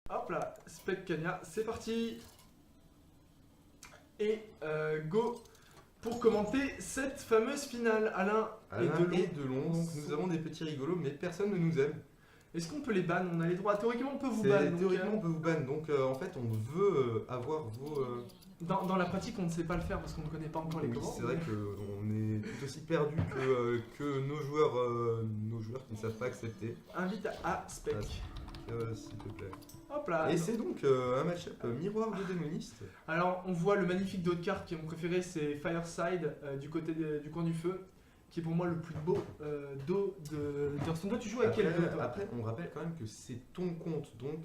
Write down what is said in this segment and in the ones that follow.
Hop là, Spec Cagna, c'est parti. Et go pour commenter cette fameuse finale. Alain Et Delon, donc nous avons des petits rigolos, mais personne ne nous aime. Est-ce qu'on peut les ban? On a les droits. Théoriquement, on peut vous ban. Théoriquement, on peut vous ban. Donc en fait, on veut avoir vos. Dans la pratique, on ne sait pas le faire parce qu'on ne connaît pas encore les Oui, commandes. c'est vrai qu'on est tout aussi perdu que nos joueurs qui ne savent pas accepter. Invite à Spec. S'il te plaît. Hop là. Et c'est donc un match-up miroir de démoniste. Alors, on voit le magnifique dos de carte qui est mon préféré, c'est Fireside du côté du coin du feu, qui est pour moi le plus beau dos de Hearthstone. Toi, tu joues avec quel dos, toi? Après, on rappelle quand même que c'est ton compte, donc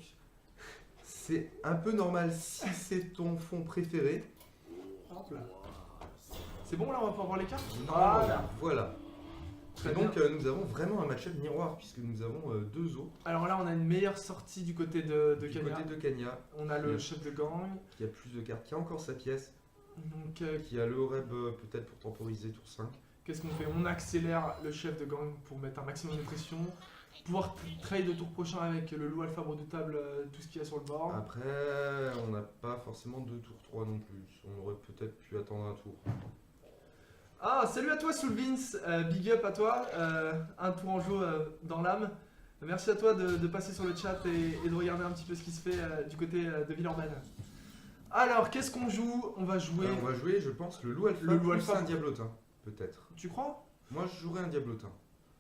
c'est un peu normal si c'est ton fond préféré. Hop là. C'est bon, là, on va pouvoir voir les cartes? Voilà. Très Et donc bien. nous avons vraiment un match-up miroir puisque nous avons deux os. Alors là, on a une meilleure sortie du côté de Du Cagna. côté de Cagna, On a le chef de gang. qui a plus de cartes, qui a encore sa pièce, Donc, qui a le Oreb peut-être pour temporiser tour 5. qu'est-ce qu'on fait? On accélère le chef de gang pour mettre un maximum de pression. Pouvoir trade le tour prochain avec le loup alpha redoutable, tout ce qu'il y a sur le board. Après, on n'a pas forcément deux tours 3 non plus. On aurait peut-être pu attendre un tour. Ah, salut à toi Soulvins, big up à toi, un tour en jeu dans l'âme. Merci à toi de passer sur le chat et de regarder un petit peu ce qui se fait du côté de Villeurbanne. Alors, qu'est-ce qu'on joue? On va jouer... On va jouer, je pense, le loup alpha Le loup plus alpha. un diablotin, peut-être. Tu crois? Moi, je jouerais un diablotin.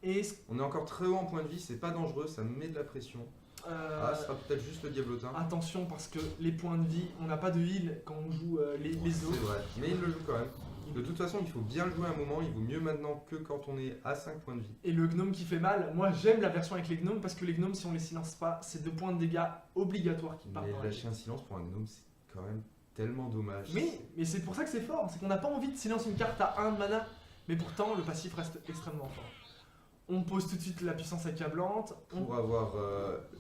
Et On est encore très haut en point de vie, c'est pas dangereux, ça me met de la pression. Ah, ce sera peut-être juste le diablotin. attention parce que les points de vie, on n'a pas de heal quand on joue les C'est os. vrai, mais il le joue quand même. De toute façon, il faut bien le jouer un moment, il vaut mieux maintenant que quand on est à 5 points de vie. Et le gnome qui fait mal, moi j'aime la version avec les gnomes parce que les gnomes, si on les silence pas, c'est 2 points de dégâts obligatoires qui partent. Mais dans la lâcher un silence pour un gnome, c'est quand même tellement dommage. Mais c'est pour ça que c'est fort, c'est qu'on n'a pas envie de silence une carte à 1 de mana, mais pourtant le passif reste extrêmement fort. On pose tout de suite la puissance accablante, Pour avoir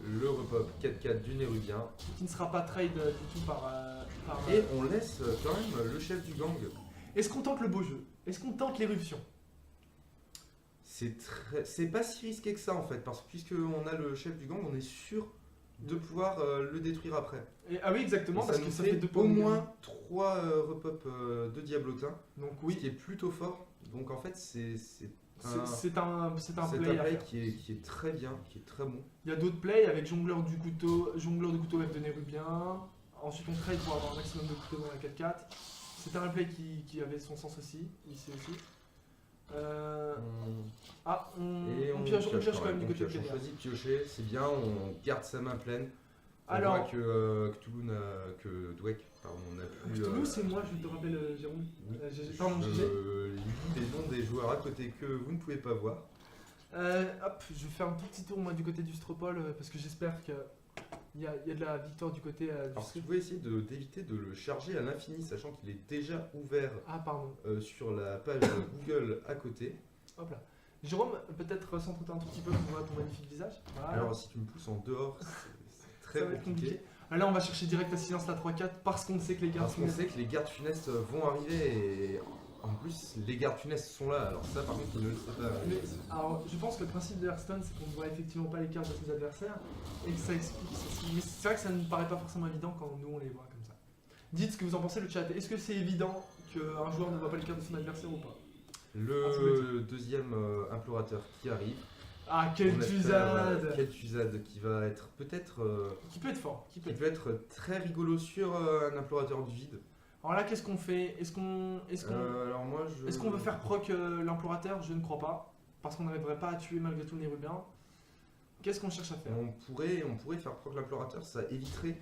le repop 4-4 du Nérubien. qui ne sera pas trade du tout par... Et on laisse quand même le chef du gang. Est-ce qu'on tente le beau jeu? Est-ce qu'on tente l'éruption? C'est pas si risqué que ça en fait, parce que puisqu'on a le chef du gang, on est sûr de pouvoir le détruire après. Ah oui, exactement, Et parce nous que ça fait 2 points au de moins 3 repop de Diablotin, Donc ce oui, qui est plutôt fort. Donc en fait, c'est c'est un un play à play faire. qui est très bien, qui est très bon. Il y a d'autres plays avec jongleur de couteau F de Nérubien. Ensuite on trade pour avoir un maximum de couteaux dans la 4-4. C'était un play qui avait son sens aussi, ici aussi. Ah, on pioche quand même du côté de On Cagna. choisit de piocher, c'est bien, on garde sa main pleine. On Alors- voit que Cthulhu que Dweck, pardon, on n'a plus. Cthulhu, c'est moi, je te rappelle, Jérôme. Oui. Pardon, Je GG. lis les noms des joueurs à côté que vous ne pouvez pas voir. Hop, je vais faire un tout petit tour moi du côté du Stropole parce que j'espère que il y a de la victoire du côté du Alors, si Strip. vous pouvez essayer d'éviter de le charger à l'infini, sachant qu'il est déjà ouvert Ah, pardon. sur la page Google à côté. Hop là. Jérôme, peut-être centre-toi un tout petit peu pour voir ton magnifique visage. Voilà. Alors, si tu me pousses en dehors, c'est très Ça va être compliqué. Ah, là, on va chercher direct à silence la 3-4 parce qu'on sait que les gardes Parce qu'on sait que les gardes funestes vont arriver et en plus, les gardes funestes sont là. Alors, ça, par contre, ils ne le savent pas. Mais, alors, je pense que le principe de Hearthstone, c'est qu'on ne voit effectivement pas les cartes de ses adversaires et que ça explique ceci. Mais c'est vrai que ça ne paraît pas forcément évident quand nous on les voit comme ça. Dites ce que vous en pensez, le chat. Est-ce que c'est évident qu'un joueur ne voit pas les cartes de son adversaire ou pas? Le deuxième implorateur qui arrive. Ah, quelle On espère, Tuzade! Kel'Thuzad qui va être peut-être. Qui peut être fort. Qui peut Qui être... peut être très rigolo sur un implorateur du vide. Alors là, qu'est-ce qu'on fait? Est-ce qu'on Alors moi je. est-ce qu'on veut faire proc l'implorateur? Je ne crois pas. Parce qu'on n'arriverait pas à tuer malgré tout le Nérubien. Qu'est-ce qu'on cherche à faire? On pourrait faire proc l'implorateur, ça éviterait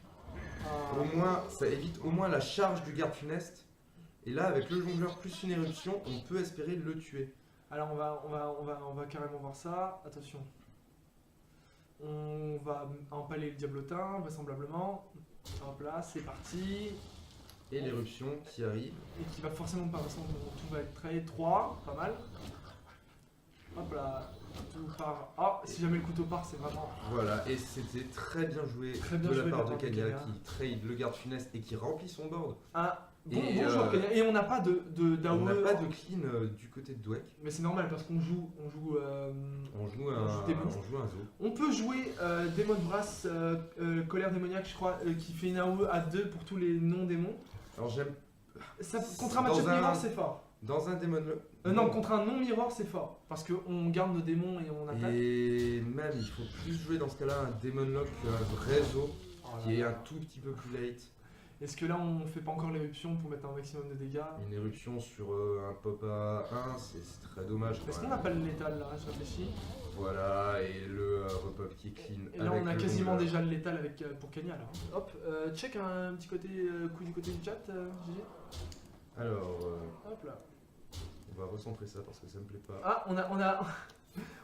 Ah, au moins, ça évite au moins la charge du garde funeste. Et là avec le jongleur plus une éruption, on peut espérer le tuer. Alors on va carrément voir ça. Attention. On va empaler le diablotin, vraisemblablement. Hop là, c'est parti. Et l'éruption qui arrive. Et qui va forcément pas ressembler, tout va être très 3, pas mal. Hop là, tout part. Ah, si jamais le couteau part, c'est vraiment. Voilà, et c'était très bien joué Très bien de la joué part de Cagna. Cagna qui trade le garde funeste et qui remplit son board. Ah, Et, Bonjour Kenya. Et on n'a pas on d'AOE. n'a pas de clean du côté de Dweck. Mais c'est normal parce qu'on joue. On joue joue un démoniste. zoo. On peut jouer Démon Brass, Colère démoniaque, je crois, qui fait une AOE à 2 pour tous les non-démons. Alors j'aime. Contre un match-up Dans un- mirror, c'est fort. Dans un démon. Non, contre un non-mirror, c'est fort. Parce qu'on garde nos démons et on attaque. Et même, il faut plus jouer dans ce cas-là un Demon Lock qu'un vrai zoo Oh qui est là un là. tout petit peu plus late. Est-ce que là, on fait pas encore l'éruption pour mettre un maximum de dégâts? Une éruption sur un pop à 1, c'est très dommage. Est-ce quand qu'on même. n'a pas le létal là? Je réfléchis. Voilà, et le repop qui est clean. Et là, avec on a le quasiment Gonga. déjà le létal avec, pour Kenya là. Hop, check un petit côté, coup du côté du chat, GG. Alors, Hop là. on va recentrer ça parce que ça me plaît pas. Ah,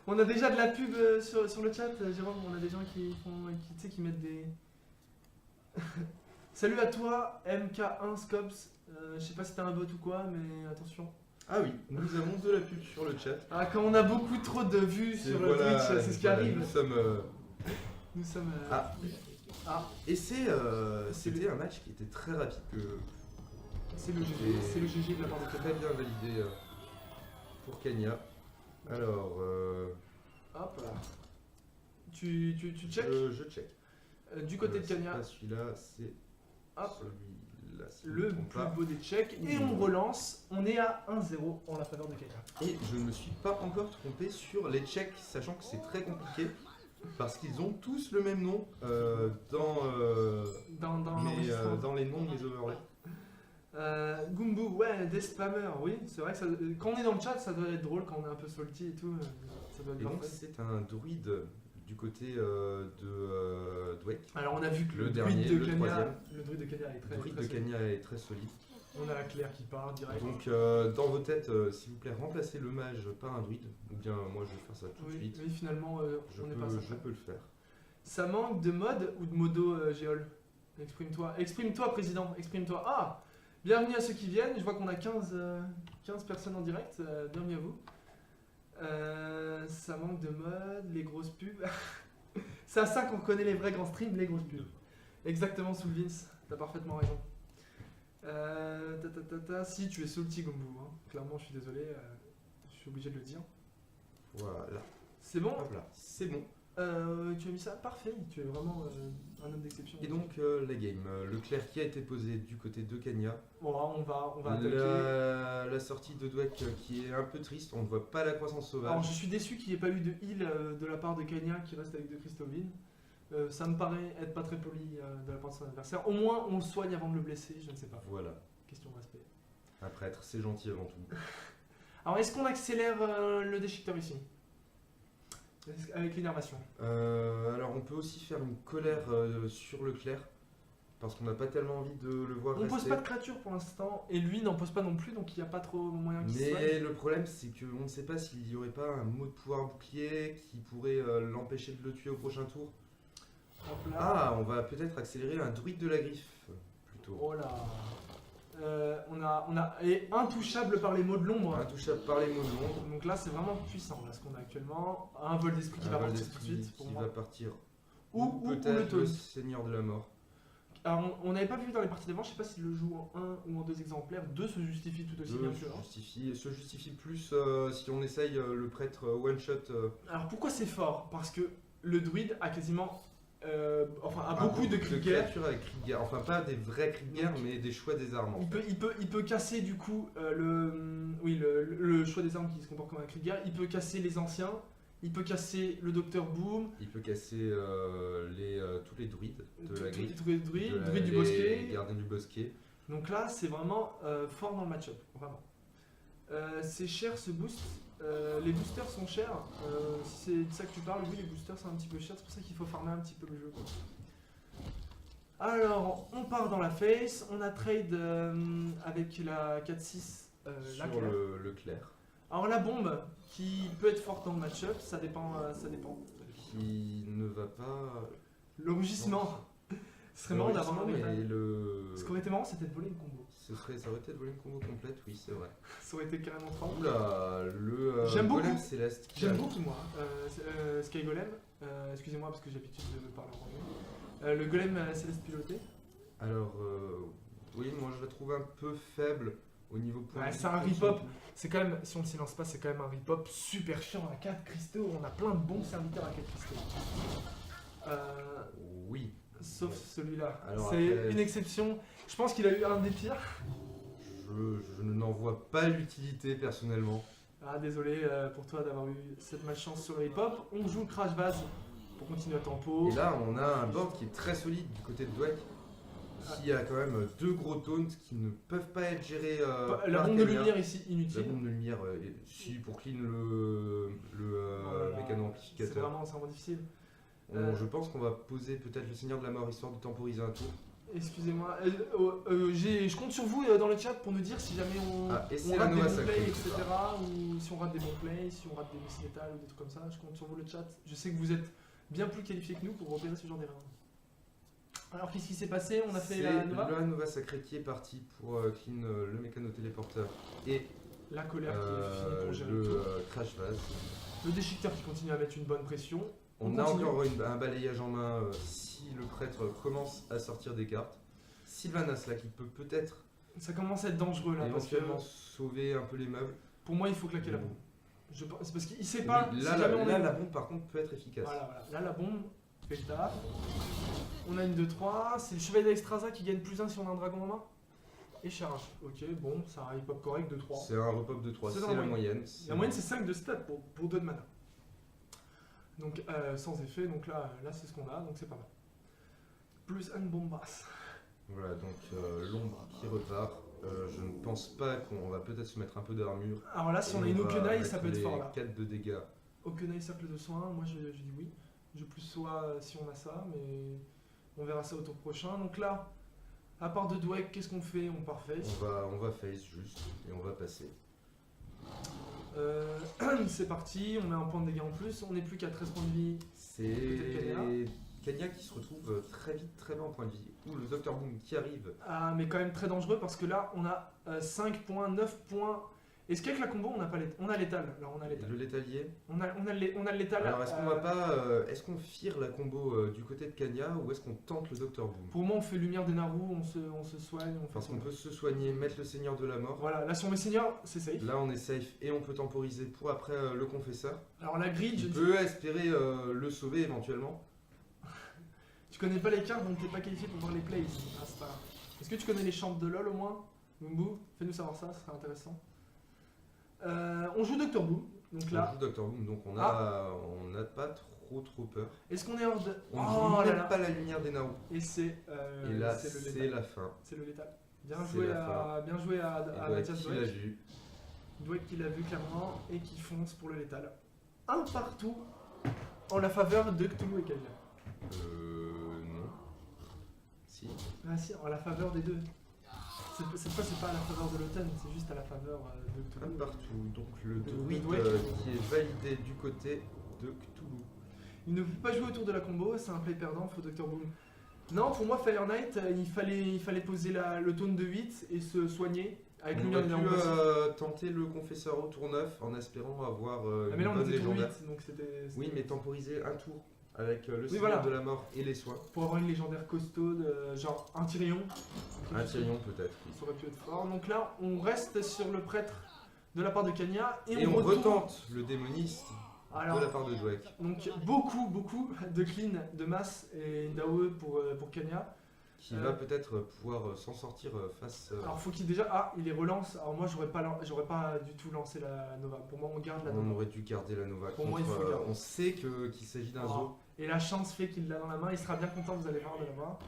on a déjà de la pub sur le chat, Jérôme. On a des gens qui font, tu sais, qui mettent des. Salut à toi, MK1 Scops. Je sais pas si t'as un bot ou quoi, mais attention. Ah oui, nous avons de la pub sur le chat. Ah, quand on a beaucoup trop de vues sur le Voilà, Twitch, c'est ce qui voilà, arrive. Nous sommes. Nous sommes. Ah. Ah, Et c'était un match qui était très rapide, que c'est le GG, Et- c'est le GG de la part de très Kenya. bien validé pour Kenya. Alors, Hop là. Tu check. je check. Du côté de C'est Kenya, pas celui-là, c'est Hop. celui-là. si je me le trompe plus pas. beau des checks. Et on relance. On est à 1-0 en la faveur de Kenya. Et je ne me suis pas encore trompé sur les Tchèques, sachant que c'est très compliqué. Parce qu'ils ont tous le même nom Dans l'enregistrement. dans les noms de mes overlays. Gumbu, ouais, des spammers, oui, c'est vrai que ça, quand on est dans le chat, ça doit être drôle quand on est un peu salty et tout. Ça doit être Et donc parfait. c'est un druide du côté de Dweck. Alors on a vu que le le dernier, druide de le Kenya, troisième. le druide de Kenya est Le très, druide très de solide. Kenya est très solide. On a la Claire qui part direct. Donc dans vos têtes, s'il vous plaît, remplacez le mage par un druide. Ou bien moi je vais faire ça tout de oui, suite. oui, finalement, Je on n'est pas ça. peux le faire. Ça manque de mode ou de modo, Géol? Exprime-toi. Exprime-toi, président. Exprime-toi. Ah! Bienvenue à ceux qui viennent. Je vois qu'on a 15 personnes en direct. Bienvenue à vous. Ça manque de mode, les grosses pubs. C'est à ça qu'on reconnaît les vrais grands streams, les grosses pubs. Exactement, sous le Vince. T'as parfaitement raison. Si, tu es salty, Gombo. Hein. Clairement, je suis désolé. Je suis obligé de le dire. Voilà. C'est bon? Hop là, c'est bon. Tu as mis ça? Parfait. Tu es vraiment un homme d'exception. Et donc la game, le clair qui a été posé du côté de Kenya. Bon, on va attaquer. La sortie de Dweck qui est un peu triste, on ne voit pas la croissance Alors, sauvage. je suis déçu qu'il n'y ait pas eu de heal de la part de Kenya qui reste avec de Christovine. Ça me paraît être pas très poli de la part de son adversaire. Au moins, on le soigne avant de le blesser, je ne sais pas. Voilà, Question de respect. un prêtre, c'est gentil avant tout. Alors, est-ce qu'on accélère le déchiqueteur ici? Avec l'innervation. Alors on peut aussi faire une colère sur le clair, parce qu'on n'a pas tellement envie de le voir On rester. pose pas de créature pour l'instant, et lui n'en pose pas non plus, donc il n'y a pas trop moyen qu'il se Mais soigne. le problème c'est qu'on ne sait pas s'il n'y aurait pas un mot de pouvoir bouclier qui pourrait l'empêcher de le tuer au prochain tour. Hop là. Ah, on va peut-être accélérer un druide de la griffe, plutôt. Oh là. On a et intouchable par les mots de l'ombre. Intouchable par les mots de l'ombre. Donc là, c'est vraiment puissant, là, ce qu'on a actuellement. Un vol d'esprit qui Un va vol partir tout de d'esprit suite, pour qui moi. va partir. Ou le peut-être taunt. le Seigneur de la Mort. Alors, on n'avait pas vu dans les parties d'avant, je sais pas s'il le joue en 1 ou en 2 exemplaires. 2 se justifie tout aussi bien que 1. Se justifie plus si on essaye le prêtre one shot. Alors, pourquoi c'est fort? Parce que le druide a quasiment. A beaucoup de cris de guerre. créatures avec cris de guerre. Enfin, pas des vrais cris de guerre, mais des choix des armes. en Il peut casser du coup le choix des armes qui se comporte comme un cri de guerre. Il peut casser les anciens. Il peut casser le docteur Boom. Il peut casser tous les druides de la griffe. Druide du les bosquet. gardiens du bosquet. Donc là, c'est vraiment fort dans le match-up. Vraiment. C'est cher ce boost. Les boosters sont chers. Si c'est de ça que tu parles, oui, les boosters sont un petit peu chers. C'est pour ça qu'il faut farmer un petit peu le jeu, quoi. Alors, on part dans la face. On a trade avec la 4-6. La Sur Claire. le clair. Alors la bombe, qui peut être forte dans le match-up, ça dépend. Qui ne va pas. Le rugissement. Ce serait marrant d'avoir un mais réflexe. le. Ce qui aurait été marrant, c'était de voler une combo. Ça aurait été de voler une combo complète, oui, c'est vrai. Ça aurait été carrément fort. Oula, le J'aime beaucoup. golem céleste. qui J'aime arrive. beaucoup moi, Sky Golem, excusez-moi parce que j'ai l'habitude de parler en anglais. Le golem céleste piloté. Alors, Oui, moi je la trouve un peu faible au niveau point Ouais, de vie c'est un pour rip-hop. son coup. C'est quand même, si on ne s'y lance pas, c'est quand même un rip-hop super chiant à 4 cristaux. On a plein de bons serviteurs à 4 cristaux. Oui. Sauf celui-là. Alors C'est après- une exception. Je pense qu'il a eu un des pires. Je n'en vois pas l'utilité personnellement. Ah, désolé pour toi d'avoir eu cette malchance sur le hip-hop. On joue le Crash Vase pour continuer à tempo. Et là, on a un board qui est très solide du côté de Dweck, qui a quand même 2 gros taunts qui ne peuvent pas être gérés La par bombe de Kenya. lumière ici, La inutile. bombe de lumière, si pour clean le Voilà. mécano C'est amplificateur. vraiment difficile. Je pense qu'on va poser peut-être le Seigneur de la Mort histoire de temporiser un tour. Excusez-moi, je compte sur vous dans le chat pour nous dire si jamais on, Ah, et c'est on la rate des Nova bons Sacrée, plays, je etc. sais Ou si on rate des bons plays, si on rate des messes métal ou des trucs comme ça. Je compte sur vous le chat. Je sais que vous êtes bien plus qualifiés que nous pour repérer ce genre d'erreur. Alors qu'est-ce qui s'est passé? On a fait C'est la Nova, la Nova Sacrée qui est partie pour clean le mécano téléporteur et la colère qui est finie pour gérer le le tout. Crash Vase. Le déchiqueteur qui continue à mettre une bonne pression. On a continue. encore un balayage en main si le prêtre commence à sortir des cartes. Sylvanas là qui peut peut-être Ça commence à être dangereux là parce que éventuellement sauver un peu les meubles. pour moi il faut claquer la bombe. C'est parce qu'il sait pas Oui, si là, jamais on là, est- la bombe par contre peut être efficace. Voilà. Là la bombe fait le taf. On a une 2-3. C'est le chevalier d'Extrasa qui gagne +1 si on a un dragon en main. Et charge. Ok, bon, c'est un hip-hop correct de 3. C'est un repop de 3, C'est c'est dans la la moyenne. La moyenne c'est 5 de stats pour 2 de mana. Donc sans effet, donc là c'est ce qu'on a, donc c'est pas mal. Plus une bombe basse. Voilà, donc l'ombre qui repart. Je ne pense pas qu'on va peut-être se mettre un peu d'armure. Alors là, si on a une Okenai, ça peut être fort là. 4 de dégâts. Okenai cercle de soins, moi je dis oui. Je plus soit si on a ça, mais on verra ça au tour prochain. Donc là, à part de Dweck, qu'est-ce qu'on fait? On part face. On va face juste et on va passer. C'est parti, on met un point de dégâts en plus, on n'est plus qu'à 13 points de vie. C'est Kenya qui se retrouve très vite très bas en point de vie. Ou le Dr Boom qui arrive. Ah, mais quand même très dangereux parce que là, on a 5 points, 9 points. Est-ce qu'avec la combo, on n'a pas l'étal? On a l'étal. Alors on a Et l'étal. le létalier. On a le létal. Alors est-ce qu'on va pas. Est-ce qu'on fire la combo du côté de Kenya ou est-ce qu'on tente le Dr Boom? Pour moi, on fait lumière des Naru, on se soigne, on fait Parce son- qu'on peut se soigner, mettre le Seigneur de la Mort. Voilà, là si on met seigneur, c'est safe. Là on est safe et on peut temporiser pour après le confesseur. Alors la grid, Tu peux espérer le sauver éventuellement. tu connais pas les cartes donc t'es pas qualifié pour voir les plays. Ah, c'est pas grave. Est-ce que tu connais les champs de LoL au moins? Mumbu, fais-nous savoir ça, ce serait intéressant. On joue Dr Boom, donc là, On joue Dr Boom, donc on n'a pas trop peur. est-ce qu'on est hors de... On Oh joue là même là. pas la lumière des Naru. Et c'est Et là c'est le c'est létal. la fin. C'est le létal. Bien C'est joué, la bien joué à Et Mathias qui l'a Dweck. vu. Dweck qui l'a vu clairement et qui fonce pour le létal. Un partout en la faveur de Cthulhu et Kanya. Non. Si. Ah si, en la faveur des deux. Cette fois, c'est pas à la faveur de l'automne, c'est juste à la faveur de Un Cthulhu. partout. Donc le De druide Dweck. qui est validé du côté de Cthulhu. Il ne peut pas jouer autour de la combo, c'est un play perdant, faut Dr Boom. Non, pour moi, Fire Knight, il fallait poser le taunt de 8 et se soigner avec On lumière aurait des pu Naru. tenter le confesseur au tour 9 en espérant avoir Ah, mais là, une on bonne était tour légendaire. 8, donc c'était... Oui, mais temporiser un tour avec le Seigneur voilà. de la Mort et les soins. Pour avoir une légendaire costaud, genre un Tyrion. Un Tyrion peut-être. oui. Ça aurait pu être fort. Donc là, on reste sur le prêtre de la part de Kanya Et on retourne- retente le démoniste Alors, de la part de Dweck. donc beaucoup de clean, de masse et d'AOE pour Kanya. Qui va peut-être pouvoir s'en sortir face. Alors faut qu'il déjà... Ah, il les relance. Alors moi, j'aurais pas du tout lancé la Nova. Pour moi, on garde la On Nova. aurait dû garder la Nova. Pour moi, il contre, faut garder. on sait qu'il s'agit d'un Ah. zoo. Et la chance fait qu'il l'a dans la main. Il sera bien content, vous allez voir, de l'avoir.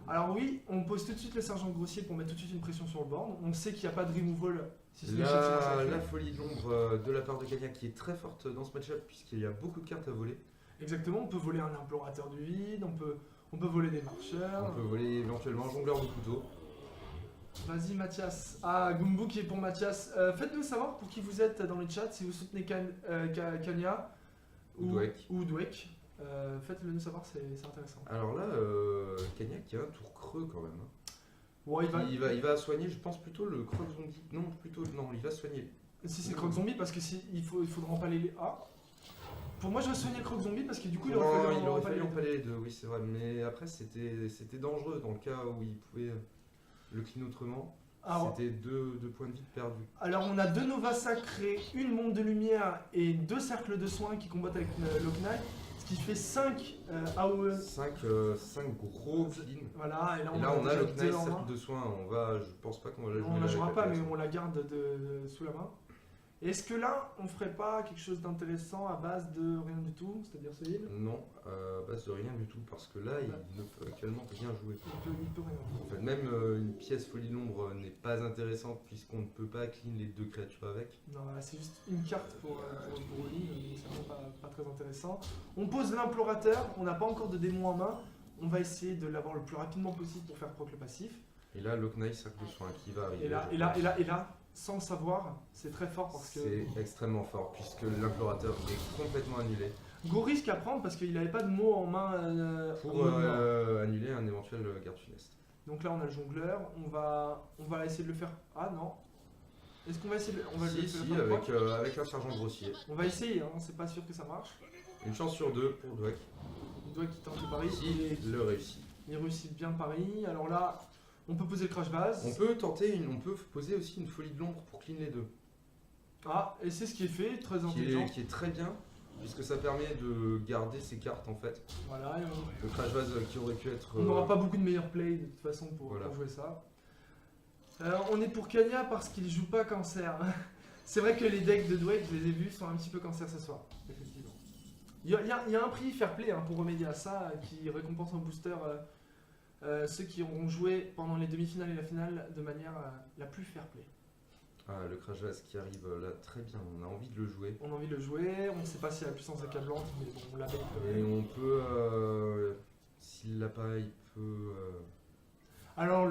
Alors oui, on pose tout de suite le sergent grossier pour mettre tout de suite une pression sur le board. On sait qu'il n'y a pas de removal. Si ce n'est effectivement ça fait. La folie de l'ombre de la part de Kanya qui est très forte dans ce match-up puisqu'il y a beaucoup de cartes à voler. Exactement, on peut voler un implorateur du vide, on peut voler des marcheurs. On peut voler éventuellement un jongleur de couteau. Vas-y Mathias. Ah, Gumbu qui est pour Mathias. Faites-nous savoir pour qui vous êtes dans le chat, si vous soutenez Kanya Ou Dweck. ou Dweck. Faites-le nous savoir, c'est intéressant. Alors là, Kanya qui a un tour creux quand même. Hein. Ouais, Il va soigner, je pense plutôt le croc zombie. Non, il va soigner. Si c'est Croc Zombie, parce que il faudra empaler les A. Pour moi, je vais soigner le Croc Zombie parce que du coup, il aurait fallu il aurait empaler fallu les deux. empaler les deux, oui c'est vrai. Mais après c'était dangereux dans le cas où il pouvait le clean autrement, Alors, c'était deux points de vie perdus. alors, on a 2 Novas sacrés, une bombe de lumière et 2 cercles de soins qui combattent avec Loknai, ce qui fait 5 AOE. 5 gros clean. Voilà, et là Et là, on a déjà le deux Knight en main. cercle de soins. Je pense pas qu'on va la jouer. On la avec jouera pas, mais personne. on la garde sous la main. Et est-ce que là, on ferait pas quelque chose d'intéressant à base de rien du tout, c'est-à-dire ce heal? Non, à base de rien du tout, parce que là, il ne peut actuellement rien jouer. Il peut rien. En fait, même une pièce folie de l'ombre n'est pas intéressante, puisqu'on ne peut pas clean les 2 créatures avec. Non, là, c'est juste une carte pour Rolling, c'est vraiment pas très intéressant. On pose l'implorateur, on n'a pas encore de démon en main. On va essayer de l'avoir le plus rapidement possible pour faire proc le passif. Et là, Loknai cercle de soins qui va arriver. Et là, sans le savoir, c'est très fort parce que C'est extrêmement fort, puisque l'implorateur est complètement annulé. gros risque à prendre parce qu'il n'avait pas de mots en main. Pour en main. annuler un éventuel garde funeste. Donc là, on a le jongleur. On va essayer de le faire. Ah non. Est-ce qu'on va essayer de on va le Si, faire proc avec un sergent grossier. On va essayer, hein, c'est pas sûr que ça marche. Une chance sur 2 pour Dweck. Il doit qu'il tente le pari. Il le réussit. Il réussit bien le pari. Alors là, on peut poser le crash base. On peut poser aussi une folie de l'ombre pour clean les 2. Ah, et c'est ce qui est fait, très Qui intelligent. est très bien, puisque ça permet de garder ses cartes en fait. Voilà, et Le crash vase qui aurait pu être. on n'aura pas beaucoup de meilleurs plays de toute façon pour jouer ça. On est pour Kanya parce qu'il joue pas cancer. C'est vrai que les decks de Dweck, je les ai vus, sont un petit peu cancer ce soir. Effectivement. Il y a un prix fair play pour remédier à ça qui récompense en booster ceux qui auront joué pendant les demi-finales et la finale de manière la plus fair play. Ah, le crash vase qui arrive là très bien, on a envie de le jouer. On a envie de le jouer, on ne sait pas si la puissance accablante, mais bon, on l'a bête quand Et même. on peut. S'il l'a pas, il peut. Alors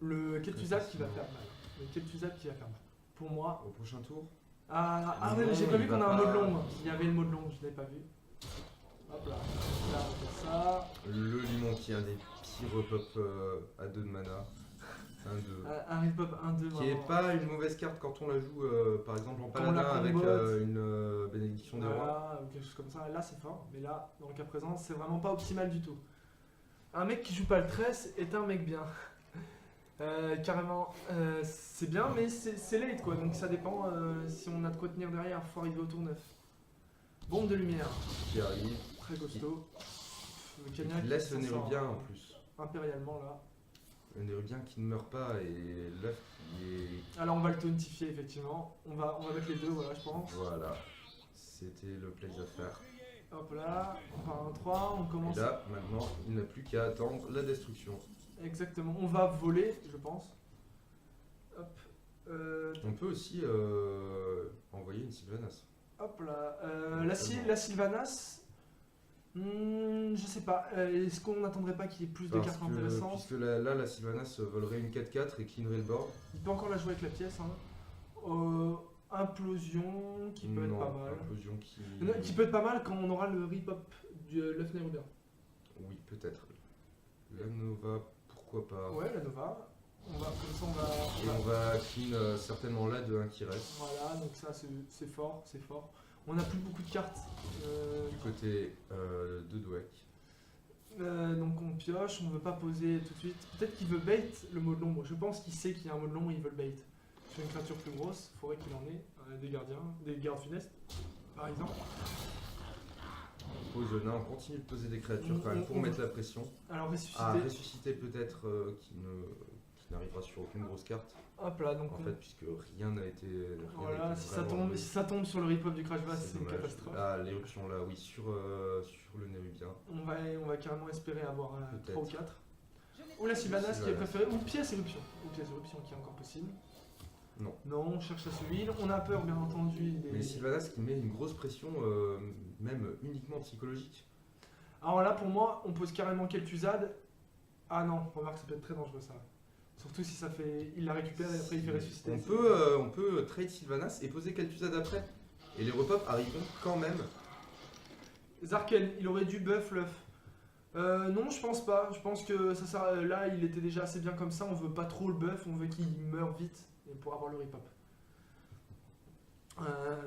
le Kel'Thuzad qui va faire mal. Le Kel'Thuzad qui va faire mal. Pour moi. Au prochain tour. Ah ouais, Non, mais j'ai pas il vu va qu'on a un mot de pas- l'ombre. Il y avait le mot de l'ombre, je l'avais pas vu. Hop là, là on fait ça. Le limon qui est un des pires pop à 2 de mana. 1-2. Un rip-up 1-2. Qui est pas une mauvaise carte quand on la joue par exemple en Quand on la paladin avec combote. une bénédiction des rois. Voilà, ou quelque chose comme ça. Là c'est fort, mais là, dans le cas présent, c'est vraiment pas optimal du tout. Un mec qui joue pas le 13 est un mec bien. Carrément, c'est bien, mais c'est late quoi, donc ça dépend si on a de quoi tenir derrière, faut arriver au tour 9. Bombe de lumière, Qui arrive, très costaud. Le qui Kenya laisse s'en le sort, nérubien en plus. impérialement là. Le nérubien qui ne meurt pas et l'œuf qui est. Alors on va le tauntifier effectivement, on va mettre les deux, voilà je pense. Voilà, c'était le play à faire. Hop là, on part en 3, on commence. Et là, maintenant, il n'a plus qu'à attendre la destruction. Exactement, on va voler, je pense. Hop. On peut aussi envoyer une Sylvanas. Hop là. La Sylvanas. Je sais pas. Est-ce qu'on n'attendrait pas qu'il y ait plus de Parce cartes que, intéressantes? puisque là, la Sylvanas volerait une 4-4 et cleanerait le board. Il peut encore la jouer avec la pièce. Implosion, qui peut Non, être pas mal. Implosion qui. Non, qui peut être pas mal quand on aura le rip-up de l'œuf nérubien. Oui, peut-être. La Nova, pourquoi pas. Ouais, la Nova. Comme ça, on va. Et on va clean certainement là de 1 qui reste. Voilà, donc ça c'est fort, c'est fort. On n'a plus beaucoup de cartes. Du côté de Dweck. Donc on pioche, on veut pas poser tout de suite. Peut-être qu'il veut bait le mot de l'ombre. Je pense qu'il sait qu'il y a un mot de l'ombre et il veut le bait. Sur une créature plus grosse, il faudrait qu'il en ait. Des gardiens, des gardes funestes, par exemple. Pose nain, on continue de poser des créatures quand même pour mettre la pression. Alors ressusciter. Ah, ressusciter peut-être qui n'arrivera sur aucune grosse carte. Hop là, donc En on. fait, puisque rien n'a été. Voilà, si ça tombe sur le rip-up du crash base, c'est une dommage. catastrophe. Ah, l'éruption là, oui, sur le nérubien. On va carrément espérer avoir Peut-être. 3 ou 4. Ou la Sylvanas qui est Sylvanas. préférée, ou pièce éruption. Ou pièce éruption qui est encore possible. Non. Non, on cherche à se huile. On a peur, bien entendu. Mais Sylvanas qui met une grosse pression, même uniquement psychologique. Alors là, pour moi, on pose carrément Kel'Thuzad. Ah non, remarque, ça peut être très dangereux ça. Surtout si ça fait. Il la récupère et après il fait ressusciter. On peut trade Sylvanas et poser Kel'Thuzad après. Et les repop arriveront quand même. Zarken, il aurait dû buff l'œuf. Non, je pense pas. Je pense que ça sert. Là, il était déjà assez bien comme ça. On veut pas trop le buff. On veut qu'il meure vite et pour avoir le rip-up.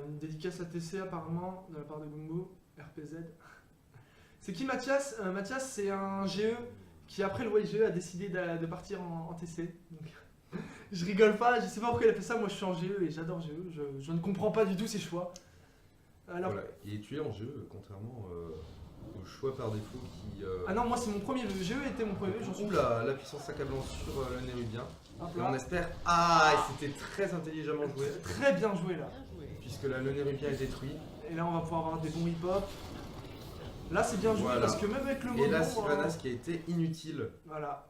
Une dédicace à TC apparemment de la part de Gumbo, RPZ. C'est qui Mathias Mathias, c'est un GE qui après le YGE a décidé de partir en TC. Donc, je rigole pas, je sais pas pourquoi il a fait ça, moi je suis en GE et j'adore GE, je ne comprends pas du tout ses choix. Alors, Voilà. Et tu es en jeu, contrairement au choix par défaut qui. ah non, moi c'est mon premier vœu, GE était mon premier vœu, j'en suis. Ouh la puissance accablante sur le Nérubien. Hop Et là. on espère. Ah, et c'était très intelligemment joué. Très bien joué là. Puisque là, le Nérubien est détruit. Et là on va pouvoir avoir des bons hip-hop. Là c'est bien joué Voilà. parce que même avec le Et là, mouvement, Sylvanas qui a été inutile. voilà.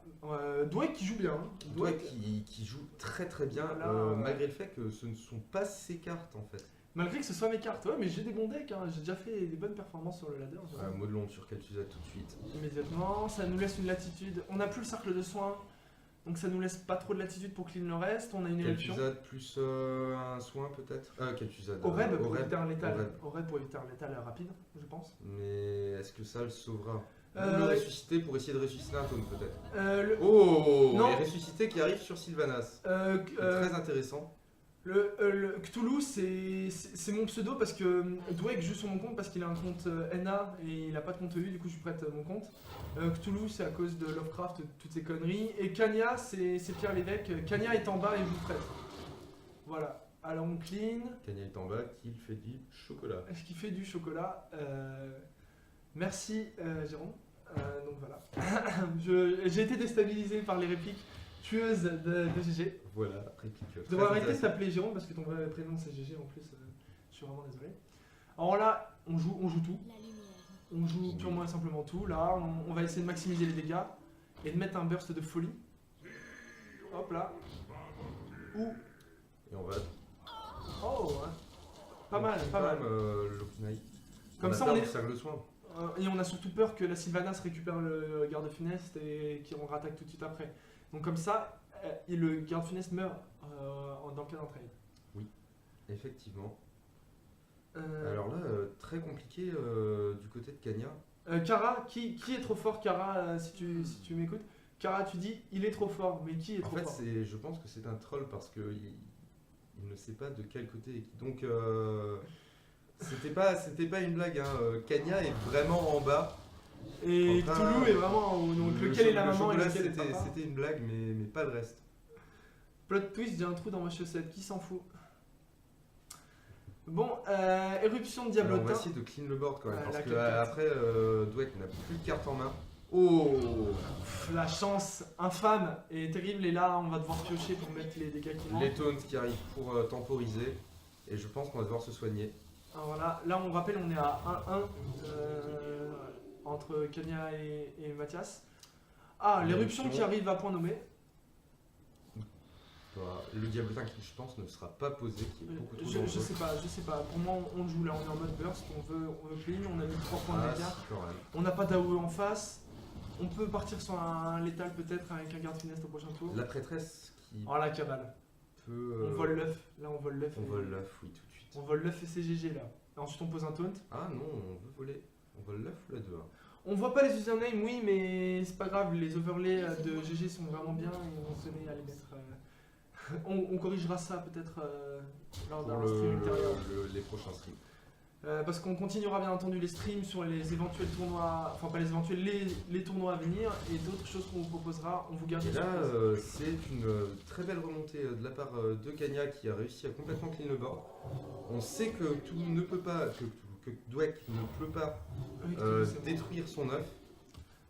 Dwayne qui joue bien. Hein. Toi Dwayne- qui joue très très bien, Voilà. malgré le fait que ce ne sont pas ses cartes en fait. Malgré que ce soit mes cartes, ouais, mais j'ai des bons decks, hein. J'ai déjà fait des bonnes performances sur le ladder. Mot de l'ombre sur Kel'Thuzad tout de suite. Immédiatement, ça nous laisse une latitude. On n'a plus le cercle de soins, donc ça nous laisse pas trop de latitude pour clean le reste. On a une éruption. Kel'Thuzad plus un soin peut-être. Kel'Thuzad. Oreb pour Oreb. éviter un létal. Oreb. Oreb pour éviter un létal rapide, je pense. Mais est-ce que ça le sauvera? Euh, Ou le ressusciter pour essayer de ressusciter un taunt peut-être. Le, Oh Non. Et ressusciter qui arrive sur Sylvanas. euh, C'est euh, très intéressant. le Cthulhu, c'est mon pseudo parce que Dwayne joue sur mon compte parce qu'il a un compte NA et il a pas de compte EU, du coup je lui prête mon compte. Cthulhu, c'est à cause de Lovecraft, toutes ces conneries. Et Kanya, c'est Pierre l'évêque. Kanya est en bas et je vous prête. Voilà. Alors on clean. Kanya est en bas, qu'il fait du chocolat. Est-ce qu'il fait du chocolat Merci Jérôme. Donc voilà. J'ai été déstabilisé par les répliques tueuses de GG. Voilà, réplique. Je devrais arrêter de t'appeler Jérôme parce que ton vrai prénom c'est GG en plus. Je suis vraiment désolé. Alors là, on joue tout. On joue purement et simplement tout. Là, on va essayer de maximiser les dégâts et de mettre un burst de folie. Hop là. Ou. Et on va. Oh ouais. Pas mal, pas mal. L'Okinaï. Comme ça, on on a est. le cercle de soin. Et on a surtout peur que la Sylvanas récupère le garde funeste et qu'on rattaque tout de suite après. Donc comme ça, le garde funeste meurt dans le cas d'un trade. Effectivement. Euh, Alors là, très compliqué du côté de Kanya. Kara, qui est trop fort Kara, si tu m'écoutes. Kara, tu dis, il est trop fort, mais qui est En trop fait, fort je pense que c'est un troll parce que il ne sait pas de quel côté est qui. Donc, c'était pas une blague. Hein. Kanya est vraiment en bas. Et Enfin, Cthulhu est vraiment en haut. Donc lequel est la le maman et chocolat, lequel est le c'était papa. c'était une blague, mais pas le reste. Plot twist, j'ai un trou dans ma chaussette, qui s'en fout. Bon, éruption de Alors, on va Diablotin. essayer de clean le board quand même. Ouais, parce là, que 4-4. après, Dweck n'a plus de carte en main. Oh Pff, la chance infâme et terrible, et là on va devoir piocher pour mettre les dégâts qui manquent. Les taunts qui arrivent pour temporiser. Et je pense qu'on va devoir se soigner. Alors là on rappelle, on est à 1-1 entre Kanya et Mathias. Ah, l'éruption L'éruption. qui arrive à point nommé. Le diablotin qui, je pense, ne sera pas posé, qui est beaucoup trop Je dangereux. sais pas. Pour moi, on le joue là, on est en mode burst, on veut clean, on a mis 3 points de Ah, dégâts. si, quand même. On n'a pas d'AOE en face. On peut partir sur un létal peut-être avec un garde funeste au prochain tour. La prêtresse qui Oh la cabale. peut. On vole l'œuf. Là on vole l'œuf. On et- vole l'œuf, oui, tout de suite. On vole l'œuf et c'est GG là. Et ensuite on pose un taunt. Ah non, on veut voler. On vole l'œuf ou la 2-1? On voit pas les usernames, oui, mais c'est pas grave, les overlays de GG sont vraiment bien et on se met à les mettre. On corrigera ça peut-être lors Pour d'un stream ultérieur. les prochains streams. Parce qu'on continuera bien entendu les streams sur les éventuels tournois, enfin pas les éventuels, les tournois à venir et d'autres choses qu'on vous proposera. On vous garde Et une là, surprise. c'est une très belle remontée de la part de Kanya qui a réussi à complètement clean le board. On sait que tout ne peut pas, que Dweck ne peut pas Oui, c'est bon. détruire son œuf.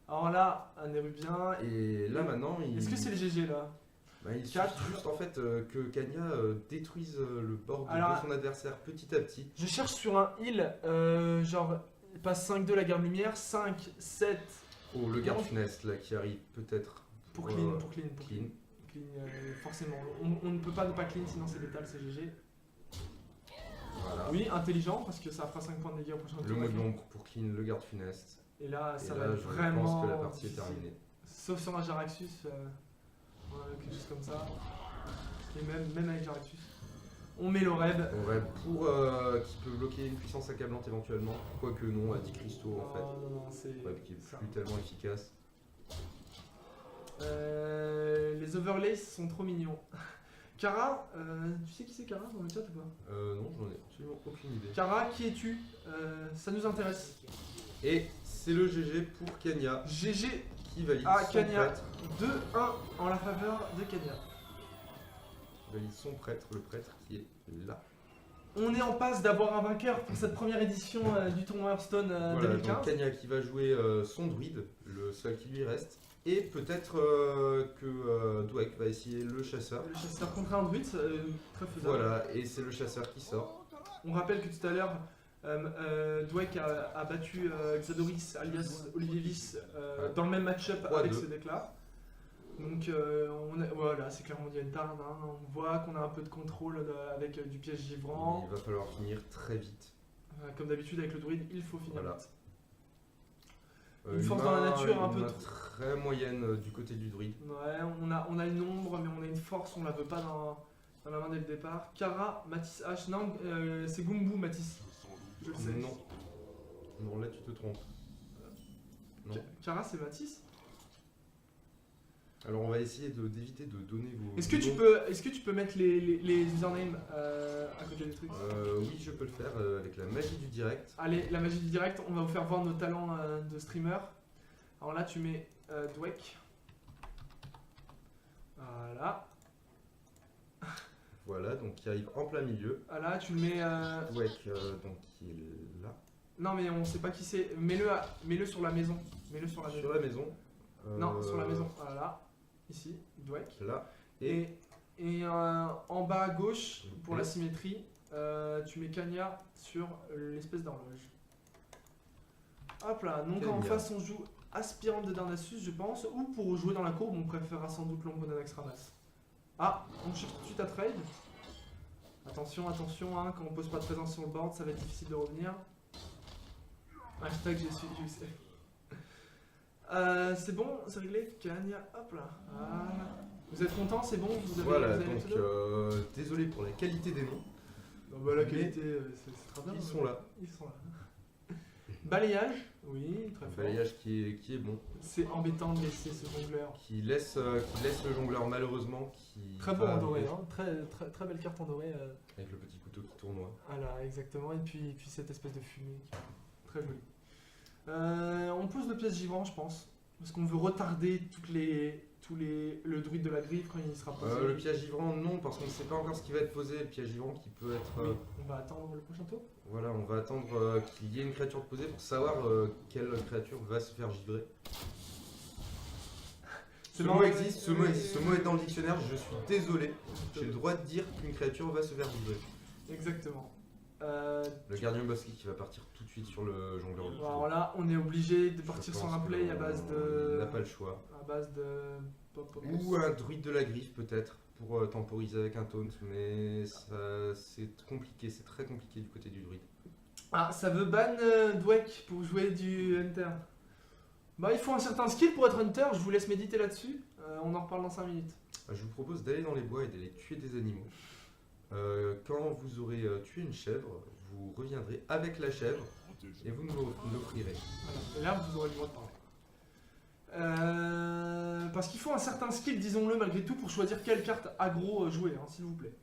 Alors là, un érubien. Et là maintenant, Est-ce que c'est les GG là? il suffit 4. juste en fait que Kanya détruise le board Alors, de son adversaire petit à petit. Je cherche sur un heal, genre, passe 5-2 la garde lumière, 5, 7 Oh, le garde Non. funeste là qui arrive peut-être pour pour, clean, euh, pour clean, pour clean. clean. Clean, forcément. On ne peut pas ne pas clean sinon c'est létal, c'est GG. Voilà. Oui, intelligent parce que ça fera 5 points de dégâts au prochain Le tour. mot de l'ombre pour clean le garde funeste. Et là, Et ça là, va je être vraiment. pense que la partie est difficile. terminée. Sauf sur un Jaraxus, quelque chose comme ça. Et même avec Jaraxus. On met l'Oreb. On va pour qui peut bloquer une puissance accablante éventuellement, quoique non, à 10 cristaux en fait. Non, c'est. Ouais, qui est ça. plus tellement efficace. Les overlays sont trop mignons. Kara, tu sais qui c'est Kara dans le chat ou pas? Non, j'en ai absolument aucune idée. Kara, qui es-tu? Ça nous intéresse. Et c'est le GG pour Kanya GG. qui valide Ah, son Kanya. prêtre. 2-1 en la faveur de Kanya. Valide son prêtre, le prêtre qui est là. On est en passe d'avoir un vainqueur pour cette première édition du tournoi Hearthstone Voilà, 2015. donc Kanya qui va jouer son druide, le seul qui lui reste. Et peut-être que Dweck va essayer le chasseur. Le chasseur contre un druide, très faisable. Voilà, et c'est le chasseur qui sort. On rappelle que tout à l'heure, Dweck a battu Xadoris alias Olivier Viss Ouais. dans le même match-up 3-2. avec ce deck-là. Donc voilà, c'est clairement il y a une tarne. Hein. On voit qu'on a un peu de contrôle avec du piège givrant. Il va falloir finir très vite. Comme d'habitude avec le druide, il faut finir Voilà. vite. Une force dans la nature, un peu main trop. très moyenne du côté du druide. Ouais, on a une ombre, mais on a une force, on la veut pas dans la main dès le départ. Kara, Matisse H. Non, c'est Gumbu, Matisse. Je le sais. Non. Non, là tu te trompes. Non. Kara, c'est Matisse. Alors on va essayer d'éviter de donner vos. Est-ce que noms. tu peux mettre les usernames à côté des trucs? Oui, je peux le faire avec la magie du direct. Allez, la magie du direct, on va vous faire voir nos talents de streamer. Alors là, tu mets Dweck. Voilà. Voilà, donc qui arrive en plein milieu. Voilà, tu le mets. Dweck, donc qui est là. Non, mais on sait pas qui c'est. Mets-le sur la maison. Mets-le sur la maison. Sur la maison. Non, sur la maison. Voilà. Ici, Dweck. Là. Et en bas à gauche, pour Ok. la symétrie, tu mets Kanya sur l'espèce d'horloge. Hop là, donc en Kanya. face on joue Aspirante de Darnassus, je pense, ou pour jouer dans la courbe, on préférera sans doute l'ombre d'Anaxramas. Ah, on shift tout de suite à trade. Attention, attention, hein, quand on pose pas de présence sur le board, ça va être difficile de revenir. Hashtag j'ai su, je sais. C'est bon, c'est réglé, Kanya, hop là. Voilà. Vous êtes content, c'est bon, vous avez, Voilà, vous avez donc les pseudos désolé pour la qualité des noms. Non, bah, la mais qualité, c'est très bien. Ils sont là. Ils sont là. Balayage, oui, très Un fort. balayage qui est bon. C'est embêtant de laisser ce jongleur. Qui laisse le jongleur malheureusement. Qui Très beau va en doré, arriver hein. Très belle carte en doré. Avec le petit couteau qui tournoie. Voilà, exactement. Et puis cette espèce de fumée. Très jolie. On pose le pièce givrant, je pense. Parce qu'on veut retarder le druide de la griffe quand il sera posé. Le piège givrant, non, parce qu'on ne sait pas encore ce qui va être posé. Le piège givrant qui peut être. Oui, on va attendre le prochain tour. Voilà, on va attendre qu'il y ait une créature posée pour savoir quelle créature va se faire givrer. Ce marrant, mot existe, ce mot oui. existe, ce mot est dans le dictionnaire, je suis désolé. J'ai le droit de dire qu'une créature va se faire givrer. Exactement. Le gardien bosquet qui va partir tout de suite sur le jongleur. Alors là, on est obligé de Je partir pense sur un que play à base On de. n'a pas le choix. À base de. Ou un druide de la griffe peut-être pour temporiser avec un taunt, mais c'est compliqué, c'est très compliqué du côté du druide. Ah, ça veut ban Dweck pour jouer du Hunter. Bah, il faut un certain skill pour être Hunter, je vous laisse méditer là-dessus. On en reparle dans 5 minutes. Je vous propose d'aller dans les bois et d'aller tuer des animaux. Quand vous aurez tué une chèvre, vous reviendrez avec la chèvre et vous nous l'offrirez. Voilà. Et là, vous aurez le droit de parler. Parce qu'il faut un certain skill, disons-le malgré tout, pour choisir quelle carte aggro jouer, hein, s'il vous plaît.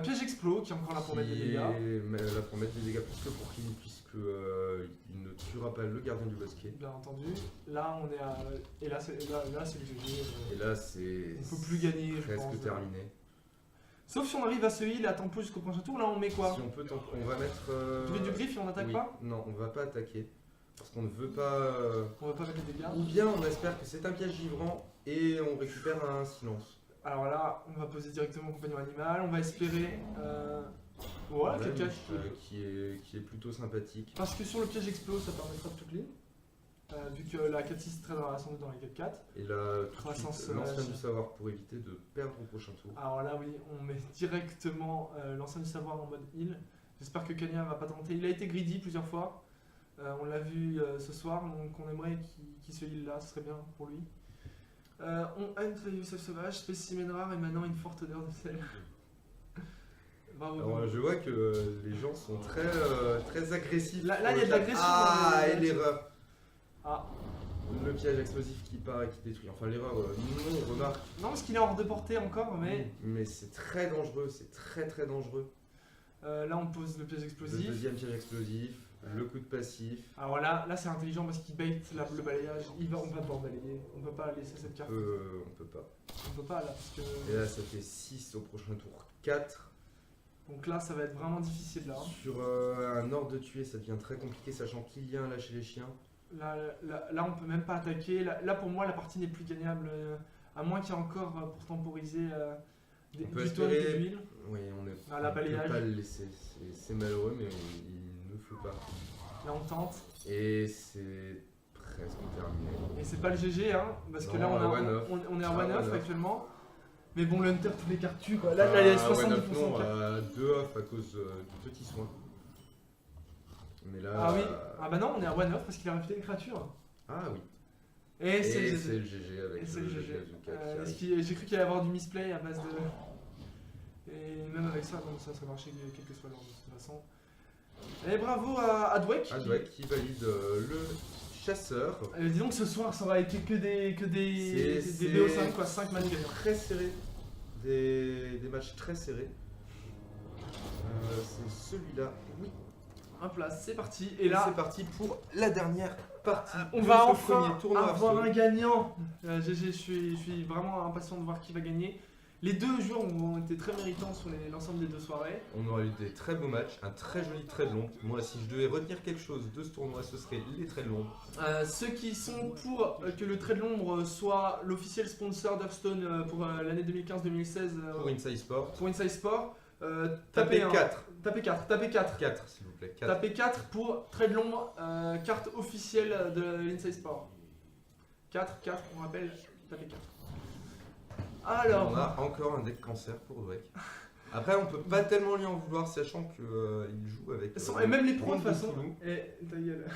Piège explos, qui est encore là pour mettre des dégâts. Là pour mettre des dégâts plus que pour qu'il, puisque il ne tuera pas le gardien du bosquet. Bien entendu. Là, on est à. Et là, c'est le GG. Et là c'est On peut plus gagner, je presque pense. terminé. Sauf si on arrive à se heal, à tempo jusqu'au prochain tour. Là, on met quoi Si on peut, on va mettre. Druide du griffe et on n'attaque oui. pas. Non, on va pas attaquer. Parce qu'on ne veut pas. On va pas mettre les dégâts. Ou bien on espère que c'est un piège givrant et on récupère un silence. Alors là, on va poser directement compagnon animal. On va espérer. Voilà, Même, quelqu'un qui est plutôt sympathique. Parce que sur le piège explose, ça permettra de tout clean. Vu que la 4-6 très sans doute dans les 4-4. Et là, tout de Croissance suite, l'ancien sauvage. du savoir pour éviter de perdre au prochain tour. Alors là, oui, on met directement l'ancien du savoir en mode heal. J'espère que Kanya va pas tenter. Il a été greedy plusieurs fois. On l'a vu ce soir, donc on aimerait qu'il se heal là, ce serait bien pour lui. On hunt le Youssef sauvage, spécimen rare et maintenant une forte odeur de sel. Bravo. Alors je vois que les gens sont très agressifs. Là, sur il y le a de chat. l'agression Ah, dans et le- l'erreur. Ah, Le piège explosif qui part et qui détruit. Enfin l'erreur, non, remarque. non, parce qu'il est hors de portée encore, mais Mais c'est très dangereux, c'est très dangereux. là on pose le piège Le explosif. deuxième piège explosif. Le coup de passif. Alors là c'est intelligent parce qu'il bait le balayage. On va devoir balayer. On peut pas laisser cette carte. On peut pas. On peut pas là parce que. Et là, ça fait 6 au prochain tour. 4. Donc là, ça va être vraiment difficile là. Sur un ordre de tuer, ça devient très compliqué, sachant qu'il y a un lâcher les chiens. Là, on peut même pas attaquer. Là, pour moi, la partie n'est plus gagnable. À moins qu'il y ait encore pour temporiser On peut du taunt et de l'huile. Oui, on est. Ah, la on peut balayage. pas le laisser. C'est malheureux, mais il ne faut pas. Là, on tente. Et c'est presque terminé. Et c'est pas le GG, hein, parce que Non, là, one-off. on est à Ah, 1-off one-off. actuellement. Mais bon, l'Hunter, toutes les cartes tuent quoi. Là, il y a 70% non, de cartes. 2 off à cause du petit soin. Mais là. Ah oui. Ah bah non, on est à 1-off parce qu'il a rajouté une créature. Ah oui. Et c'est le Et GG. c'est le GG avec Et c'est le le GG. Azuka qui arrive. J'ai cru qu'il allait y avoir du misplay à base de. Et même avec ça, donc ça marchait quel que soit l'ordre de toute façon. Et bravo à Dweck. Adwek qui valide le chasseur. Disons que ce soir, ça aura été que des C'est- BO5, quoi, 5 manus gagnants. Très serré. Des matchs très serrés. C'est celui-là. Oui. Hop là, c'est parti. Et Et là, c'est parti pour la dernière partie. on de va ce enfin premier tournoi avoir Hearthstone. un gagnant. GG, je suis vraiment impatient de voir qui va gagner. Les deux jours ont été très méritants sur l'ensemble des deux soirées. On aura eu des très beaux matchs, un très joli trait de l'ombre. Moi, si je devais retenir quelque chose de ce tournoi, ce serait les traits de l'ombre. Ceux qui sont pour que le trait de l'ombre soit l'officiel sponsor d'Hearthstone pour l'année 2015-2016 Pour Inside Sport. pour Inside Sport, Tapez tapez 4. Tapez 4, tapez 4. 4, s'il vous plaît. 4. Tapez 4 pour trait de l'ombre, carte officielle de l'Inside Sport. 4, on rappelle, tapez 4. Alors, On a encore un deck cancer pour Dweck. Après, on peut pas tellement lui en vouloir, sachant qu'il joue avec. et même les pros de Ronde toute façon. Toulouse, Ta gueule.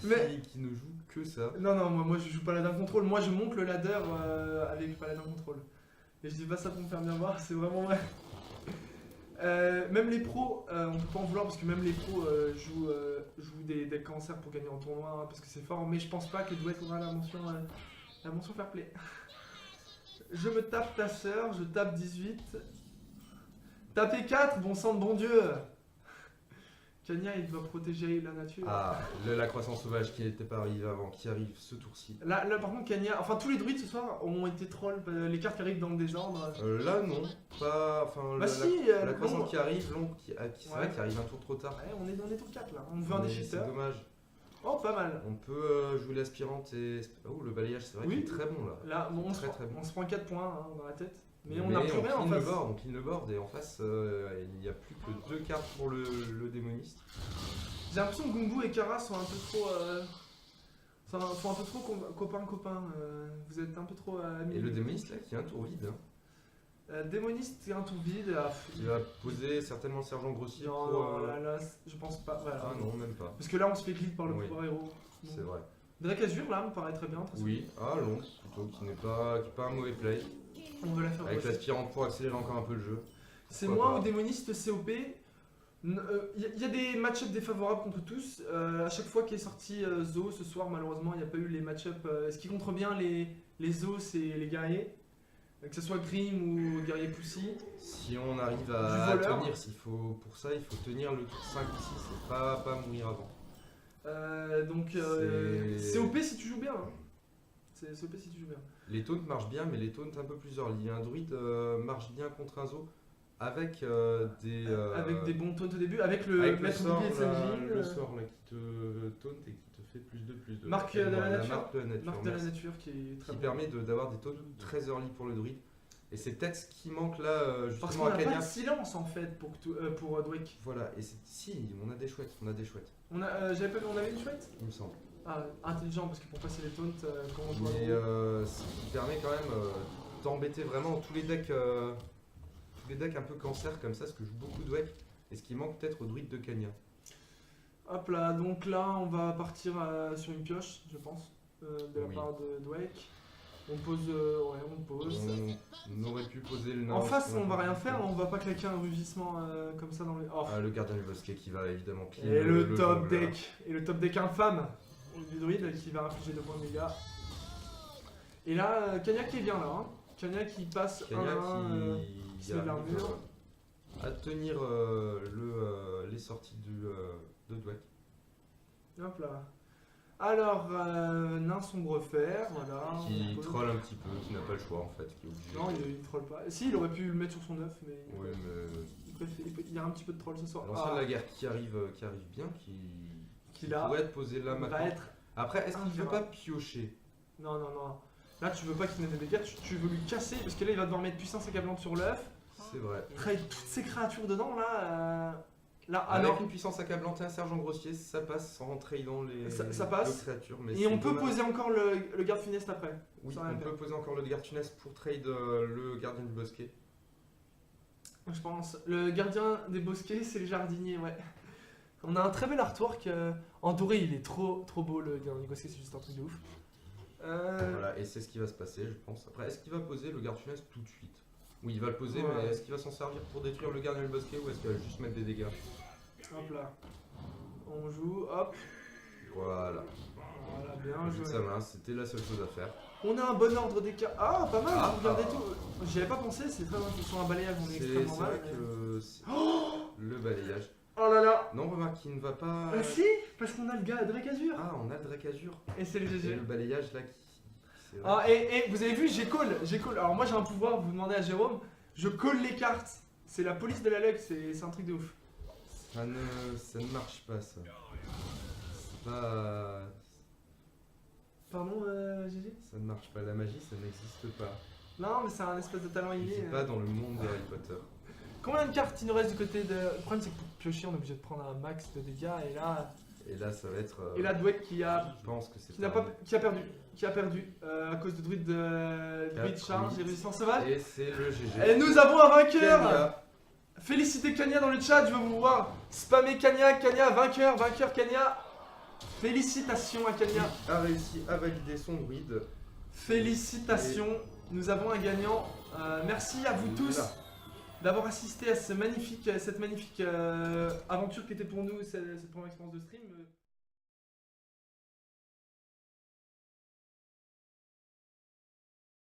Mais- qui ne joue que ça. Non, moi je joue paladin contrôle, moi je monte le ladder avec paladin contrôle. Et je dis pas ça pour me faire bien voir, c'est vraiment vrai. Même les pros, on peut pas en vouloir parce que même les pros jouent des decks cancer pour gagner en tournoi hein, parce que c'est fort, mais je pense pas que Dweck aura la mention fair play. Je me tape ta sœur, je tape 18. Tapez 4, bon sang de bon Dieu. Kanya il doit protéger la nature. Ah, la croissance sauvage qui n'était pas arrivée avant, qui arrive ce tour-ci. Là par contre Kanya, enfin tous les druides ce soir ont été trolls, les cartes qui arrivent dans le désordre. Là, non. Pas. Enfin, Bah si, la l'ombre. croissance qui arrive, l'ombre c'est vrai Ouais. qui arrive un tour trop tard. Ouais, on est dans les tours 4 là, on veut un Mais déchiffreur. c'est dommage. Oh pas mal. On peut jouer l'aspirante et. Oh, le balayage, c'est vrai Oui. qu'il est très bon là. Là bon, Très, très bon. on se prend 4 points hein, dans la tête. Mais on n'a plus rien en clean le face. board, on clean le board et en face, il n'y a plus que 2 cartes pour le démoniste. J'ai l'impression que Gungu et Kara sont un peu trop. Sont un peu trop copains. Vous êtes un peu trop amis. Et le démoniste là qui a un tour vide, hein, Démoniste, c'est un tour vide. qui va poser certainement le sergent grossier Non, pour. non, là, je pense pas. Voilà. Ah non, même pas. Parce que là, on se fait glitch par le Oui. pouvoir héros. C'est vrai. Drake Azur, là, me paraît très bien. Très Oui, l'ombre plutôt, qui n'est pas un mauvais play. solide. On veut la faire Avec passer. l'aspirante pour accélérer encore un peu le jeu. C'est Pourquoi moi pas. ou démoniste COP. Il y a des match-ups défavorables contre tous. À chaque fois qu'est sorti Zo ce soir, malheureusement, il n'y a pas eu les match-ups. Ce qui contre bien les Zo, c'est les guerriers. Que ce soit Grim ou guerrier Pussy. Si on arrive Du à voleur. tenir, pour ça, il faut tenir le tour 5 ici, c'est pas mourir avant. Donc, C'est- COP si tu joues bien. Hein. C'est COP si tu joues bien. Les taunts marchent bien, mais les taunts un peu plus early. Un druide marche bien contre un zoo avec Avec des bons taunts au début, avec le avec le maître sort, bouclier de là, Senji, le sort là, qui te taunt et qui te fait plus de. Marque de la nature. Marque de la nature, marque de la merci. nature qui est très Qui bon. permet d'avoir des taunts très early pour le druide. Et c'est peut-être ce qui manque là, Parce justement qu'on à n'a pas Kanya. de silence en fait pour Dweck. Voilà, et si, on a des chouettes, On avait une chouette. il me semble. Ah, intelligent parce que pour passer les taunts, quand on joue à Mais gros. ce qui permet quand même d'embêter vraiment tous les decks un peu cancer comme ça, ce que joue beaucoup de Dweck, et ce qui manque peut-être au druide de Kanya. Hop là, donc là on va partir sur une pioche, je pense, de la Oui. part de Dweck. On pose, ouais, on pose. On aurait pu poser le nain. En face, aussi, on va rien peut- faire, on va pas claquer un rugissement comme ça dans les. Oh. Ah, le gardien du bosquet qui va évidemment clean Et le top jongleur. deck, et le top deck infâme du druide qui va infliger 2 points de dégâts. Et là, Kanya qui est bien là, hein. Kanya qui passe Kanya 1-1, qui se met de arrive, l'armure. à tenir les sorties de Dweck. Hop là. Alors, nain sombre fer, voilà. Qui on pose- troll un petit peu, qui n'a pas le choix en fait, qui est obligé. Non, il troll pas. Si, il aurait pu le mettre sur son œuf, mais Ouais, mais il y a un petit peu de troll ce soir. l'ancien de la guerre qui arrive bien, qui là pourrait être posé là va maintenant. être. Après, est-ce qu'il ne veut ingérable. pas piocher? Non, non, non. Là, tu veux pas qu'il mette des dégâts, tu veux lui casser, parce que là, il va devoir mettre puissance accablante sur l'œuf. C'est vrai. Trade toutes ces créatures dedans, là. Là, ah Avec non. une puissance accablante et un sergent grossier, ça passe sans rentrer dans les Ça passe. les créatures. Mais Et c'est on peut dommage. poser encore le garde funeste après. Oui, sans rien on faire. peut poser encore le garde funeste pour trade le gardien du bosquet. Je pense. Le gardien des bosquets, c'est le jardinier, ouais. On a un très bel artwork. En doré, il est trop beau, le gardien des bosquets, c'est juste un truc de ouf. Voilà, et c'est ce qui va se passer, je pense. Après, est-ce qu'il va poser le garde funeste tout de suite? Oui, il va le poser, Ouais. mais est-ce qu'il va s'en servir pour détruire le gardien du bosquet ou est-ce qu'il va juste mettre des dégâts? Hop là. On joue, hop. Voilà. Voilà, bien Vu joué. que sa main, c'était la seule chose à faire. On a un bon ordre des cas. Ah, pas mal, Ah, regardez ah. tout. J'y avais pas pensé, c'est très bien. Sur un balayage, on est C'est extrêmement vrai mal. que le balayage. Oh là là. Non, remarque, il ne va pas. Si, parce qu'on a le gars Drake Azur. Ah, on a le Dracazur. Et c'est le Et GG. le balayage là qui. c'est vrai. Ah, et vous avez vu, j'ai call. Alors moi j'ai un pouvoir, vous demandez à Jérôme, je call les cartes. C'est la police de la luck, c'est un truc de ouf. Ça ne marche pas ça. C'est pas. Pardon, GG? Ça ne marche pas. La magie, ça n'existe pas. Non, mais c'est un espèce de talent Il inné. vit pas dans le monde d'Harry Potter. Combien de cartes il nous reste du côté de. Le problème c'est que pour piocher, on est obligé de prendre un max de dégâts. Et là, ça va être. Et là Dweck qui a. Je pense que c'est. Qui n'a pas. Qui a perdu. Qui a perdu. À cause de druide Quatre, charge oui. et résistance sauvage. Et c'est le GG. Et nous avons un vainqueur! Kenya. Félicitez Kanya dans le chat, je veux vous voir. Spammer Kanya, vainqueur Kanya. Félicitations à Kanya. A réussi à valider son druide. Félicitations, nous avons un gagnant. Merci à vous tous Voilà. d'avoir assisté à cette magnifique aventure qui était pour nous cette première expérience de stream.